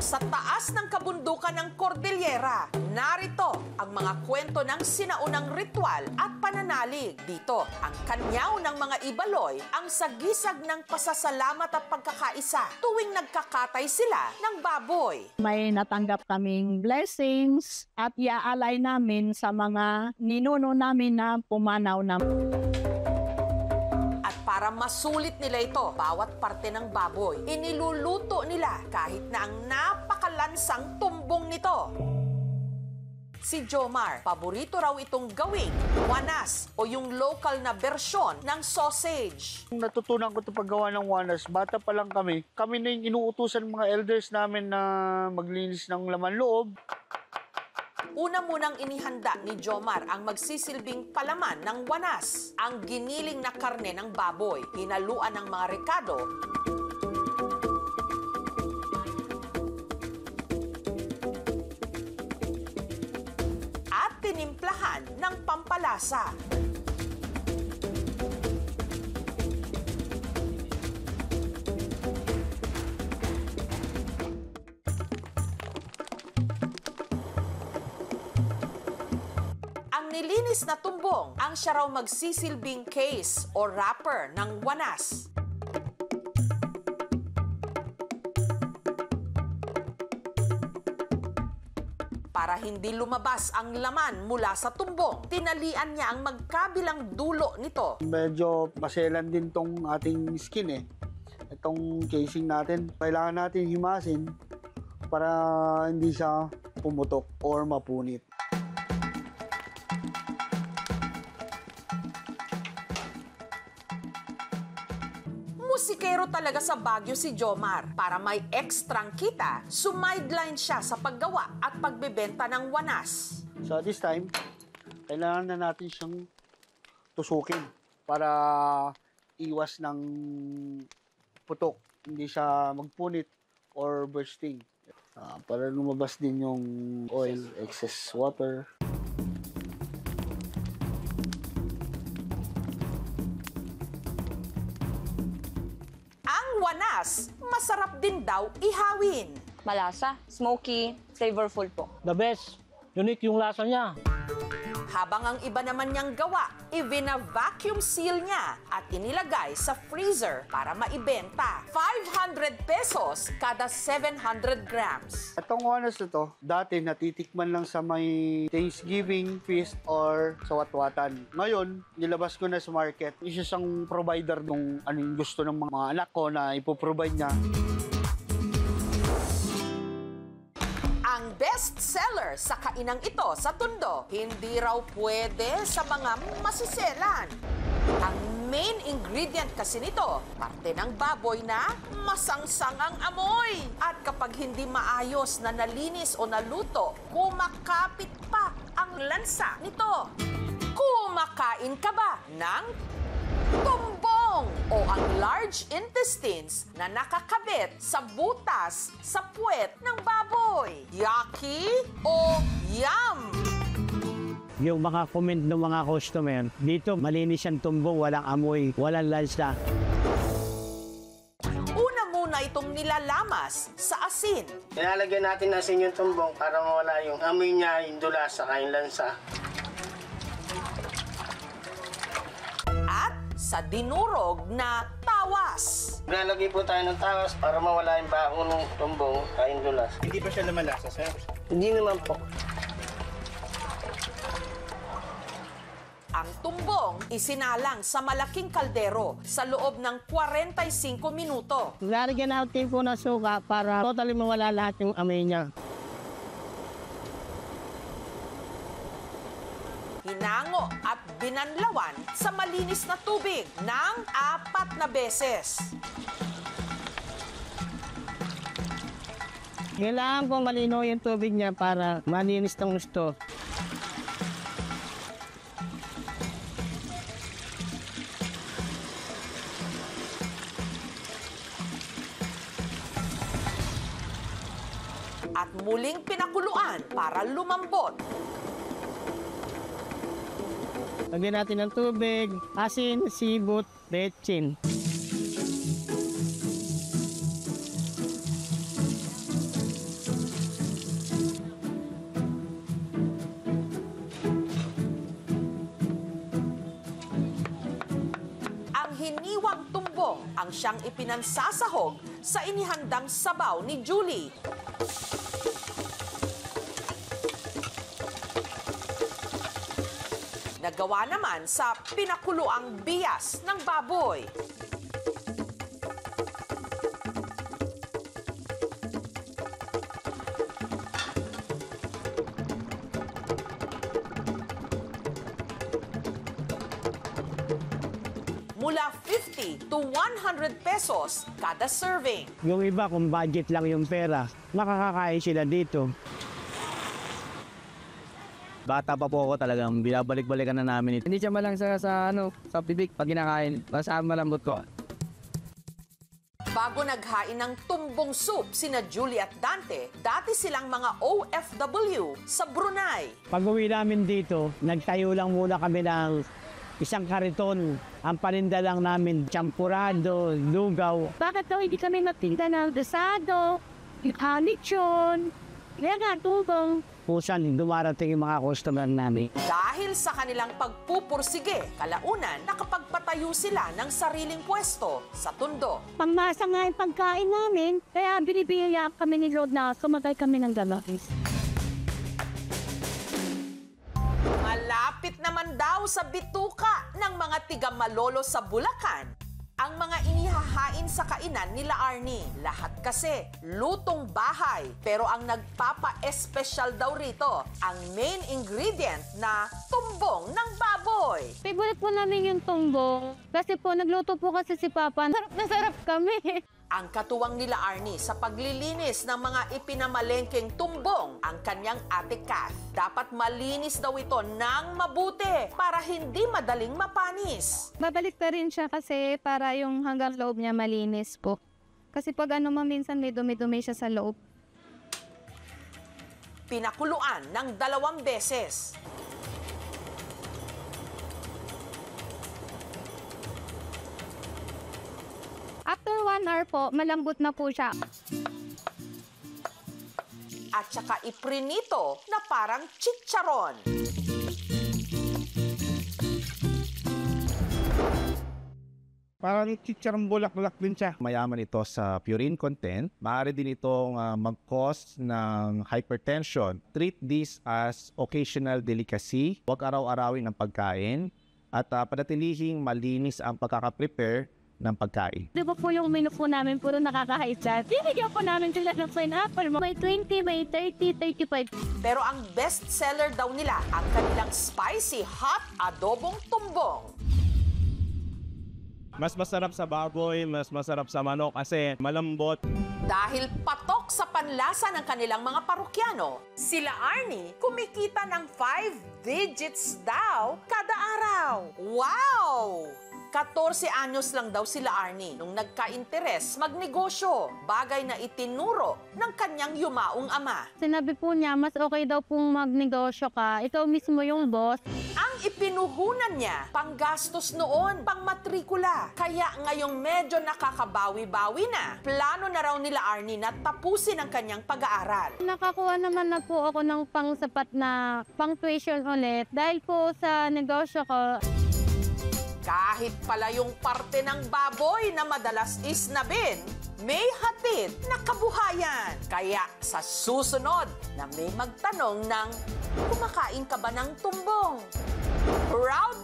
Sa taas ng kabundukan ng Cordillera, narito ang mga kwento ng sinaunang ritual at pananalig. Dito, ang kanyaw ng mga Ibaloy ang sagisag ng pasasalamat at pagkakaisa tuwing nagkakatay sila ng baboy. May natanggap kaming blessings at iaalay namin sa mga ninuno namin na pumanaw na. Para masulit nila ito, bawat parte ng baboy, iniluluto nila kahit na ang napakalansang tumbong nito. Si Jomar, paborito raw itong gawing wanas o yung local na bersyon ng sausage. Natutunan ko ito paggawa ng wanas. Bata pa lang kami. Kami na yung inuutusan ng mga elders namin na maglinis ng laman loob. Una munang inihanda ni Jomar ang magsisilbing palaman ng wanas, ang giniling na karne ng baboy, hinaluan ng mga rekado, at tinimplahan ng pampalasa. Nilinis na tumbong ang siya raw magsisilbing case o wrapper ng wanas. Para hindi lumabas ang laman mula sa tumbong, tinalian niya ang magkabilang dulo nito. Medyo maselan din tong ating skin eh. Itong casing natin, kailangan natin himasin para hindi siya pumutok or mapunit. Musikero talaga sa Baguio si Jomar. Para may ekstrang kita, sumideline siya sa paggawa at pagbebenta ng wanas. So this time, kailangan na natin siyang tusukin para iwas ng putok. Hindi siya magpunit or bursting. Para lumabas din yung oil, excess water. Wanas, masarap din daw ihawin. Malasa, smoky, flavorful po. The best. Unique yung lasa niya. Habang ang iba naman niyang gawa, i-vacuum seal niya at inilagay sa freezer para maibenta. 500 pesos kada 700 grams. Itong wanas na to, dati natitikman lang sa may Thanksgiving feast or sa watwatan. Ngayon, nilabas ko na sa market. Isa siyang provider ng anong gusto ng mga anak ko na ipoprovide niya. Ang best seller sa kainang ito sa Tondo, hindi raw pwede sa mga masiselan. Ang main ingredient kasi nito, parte ng baboy na masangsang ang amoy. At kapag hindi maayos na nalinis o naluto, kumakapit pa ang lansa nito. Kumakain ka ba ng tumbong o ang large intestines na nakakabit sa butas sa puwet ng baboy? Yucky o yum? Yung mga comment ng mga customer, dito malinis yung tumbong, walang amoy, walang lansa. Una muna itong nilalamas sa asin. Nilalagyan natin ng asin yung tumbong para mawala yung amoy niya, yung dulas, saka yung lansa. At sa dinurog na tawas. Lalagay po tayo ng tawas para mawala yung baho ng tumbong, saka yung dulas. Hindi pa siya lumalasa, sir? Hindi naman po. Ang tumbong isinalang sa malaking kaldero sa loob ng 45 minuto. Lalagyan natin po ng suka para totally mawala lahat yung amoy niya. Hinango at binanlawan sa malinis na tubig ng 4 na beses. Kailangan po malino yung tubig niya para malinis ng gusto. At muling pinakuluan para lumambot. Lagyan natin ng tubig, asin, sibot, betsin. tumpong ang siyang ipinansasahog sa inihandang sabaw ni Julie. Nagawa naman sa pinakuluang bias ng baboy. Mula 50 to 100 pesos kada serving. Yung iba, kung budget lang yung pera, makakakain sila dito. Bata pa po ako, talagang binabalik-balikan na namin ito. Hindi siya malang sa bibig pag kinakain. Basta malambot ko. Bago naghain ng tumbong soup sina Julie at Dante, dati silang mga OFW sa Brunei. Pag-uwi namin dito, nagtayo lang muna kami ng isang kariton. Ang paninda lang namin, champurado, lugaw. Bakit daw hindi kami magtinda ng desado, lechon, tubong? Kusan, dumarating yung mga customer namin. Dahil sa kanilang pagpupursige, kalaunan nakapagpatayo sila ng sariling pwesto sa Tondo. Pangmasa nga yung pagkain namin, kaya binibiyak kami ni Lord na sumakay kami ng galakis. Malapit naman daw sa bituka ng mga tiga-malolo sa Bulacan ang mga inihahain sa kainan nila Arnie. Lahat kasi lutong bahay, pero ang nagpapa-espesyal daw rito ang main ingredient na tumbong ng baboy. Favorite po namin yung tumbong kasi po nagluto po kasi si Papa. Sarap na sarap kami. Ang katuwang nila Arnie sa paglilinis ng mga ipinamalengkeng tumbong ang kanyang ate Kath. Dapat malinis daw ito ng mabuti para hindi madaling mapanis. Babalik na rin siya kasi para yung hanggang loob niya malinis po. Kasi pag minsan may dumi-dumi siya sa loob. Pinakuluan ng 2 beses. After 1 hour po, malambot na po siya. At saka iprinito na parang chicharon. Parang chicharong bulak-bulak din siya. Mayaman ito sa purine content. Maaari din itong mag-cause ng hypertension. Treat this as occasional delicacy. Huwag araw-arawin ang pagkain. At panatilihing malinis ang pagkakaprepare ng pagkain. Di ba po yung menu po namin puro nakaka-high chat? Binigyan po namin sila ng pineapple. May 20, may 30, 35. Pero ang best seller daw nila ang kanilang spicy hot adobong tumbong. Mas masarap sa baboy, mas masarap sa manok kasi malambot. Dahil patok sa panlasa ng kanilang mga parokyano, sila Arnie kumikita ng 5 digits daw kada araw. Wow! 14 anyos lang daw sila Arnie nung nagka-interes magnegosyo, bagay na itinuro ng kanyang yumaong ama. Sinabi po niya, mas okay daw pong magnegosyo ka. Ikaw mismo yung boss. Ang ipinuhunan niya, panggastos noon, pang matrikula. Kaya ngayong medyo nakakabawi-bawi na, plano na raw nila Arnie na tapusin ang kanyang pag-aaral. Nakakuha naman na po ako ng pang-sapat na pang-tuition ulit. Dahil po sa negosyo ko, kahit pala yung parte ng baboy na madalas isnabin, may hatid na kabuhayan. Kaya sa susunod na may magtanong ng, kumakain ka ba ng tumbong? Proud